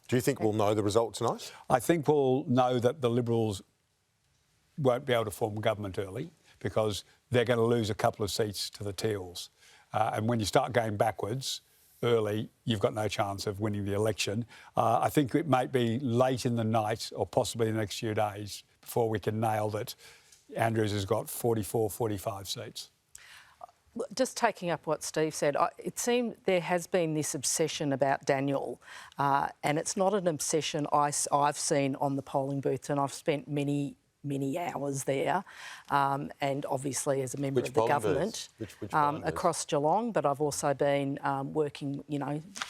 Do you think we'll know the result tonight? I think we'll know that the Liberals won't be able to form government early because they're going to lose a couple of seats to the Teals. And when you start going backwards early, you've got no chance of winning the election. I think it might be late in the night or possibly the next few days before we can nail that Andrews has got 44, 45 seats. Just taking up what Steve said, it seemed there has been this obsession about Daniel, and it's not an obsession I've seen on the polling booth, and I've spent many hours there, and obviously as a member of the government across Geelong, but I've also been working,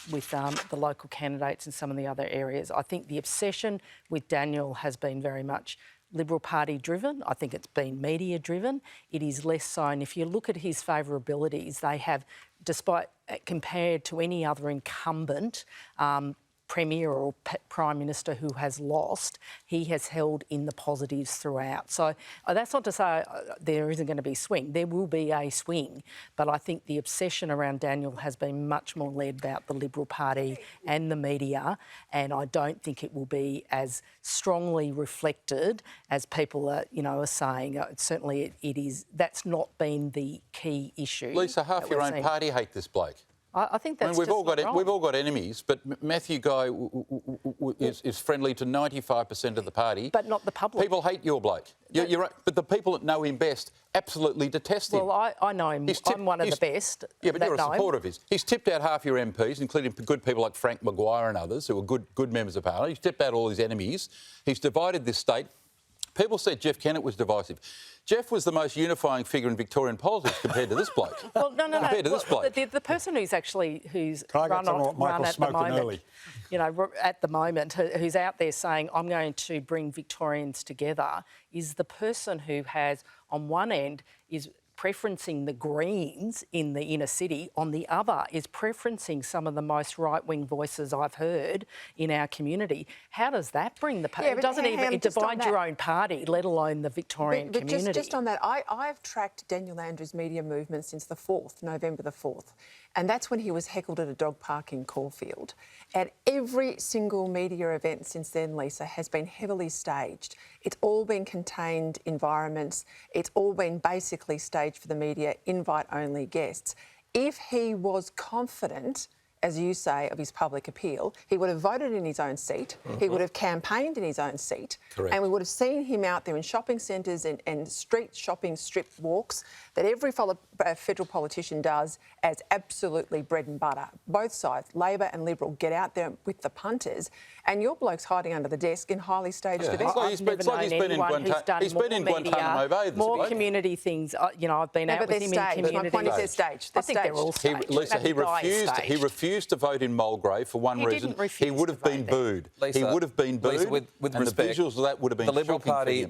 with the local candidates in some of the other areas. I think the obsession with Daniel has been very much Liberal Party driven. I think it's been media driven. It is less so. And if you look at his favourabilities, they have, despite compared to any other incumbent Premier or Prime Minister who has lost, he has held in the positives throughout. So that's not to say there isn't going to be swing. There will be a swing, but I think the obsession around Daniel has been much more led about the Liberal Party and the media, and I don't think it will be as strongly reflected as people are, are saying. Certainly it is. That's not been the key issue. Lisa, half your own party hate this bloke. I think that's we've all got enemies, but Matthew Guy is friendly to 95% of the party. But not the public. People hate your bloke. You're right, but the people that know him best absolutely detest him. Well, I know him. I'm one of the best. Yeah, but you're a supporter of his. He's tipped out half your MPs, including good people like Frank Maguire and others who are good members of Parliament. He's tipped out all his enemies. He's divided this state. People said Jeff Kennett was divisive. Jeff was the most unifying figure in Victorian politics compared to this bloke. Well, no. Compared to this bloke. The person who's run at the moment, at the moment, who's out there saying, I'm going to bring Victorians together, is the person who has, on one end, is preferencing the Greens in the inner city, on the other is preferencing some of the most right-wing voices I've heard in our community. How does that bring the party? It doesn't even divide your own party, let alone the Victorian community. Just on that, I've tracked Daniel Andrews' media movement since the 4th, November the 4th, and that's when he was heckled at a dog park in Caulfield. And every single media event since then, Lisa, has been heavily staged. It's all been contained environments. It's all been basically staged for the media, invite-only guests. If he was confident, as you say, of his public appeal, he would have voted in his own seat, he would have campaigned in his own seat, and we would have seen him out there in shopping centres and street shopping strip walks that every federal politician does as absolutely bread and butter. Both sides, Labor and Liberal, get out there with the punters, and your bloke's hiding under the desk in highly staged events. I've never known anyone who's done more media, more community things. I've been out with him in community. My point is they're staged. I think they're all staged. Lisa, he refused to vote in Mulgrave for one reason. He would have been booed. He would have been booed, with and respect, the visuals of that would have been the Liberal shocking Party, for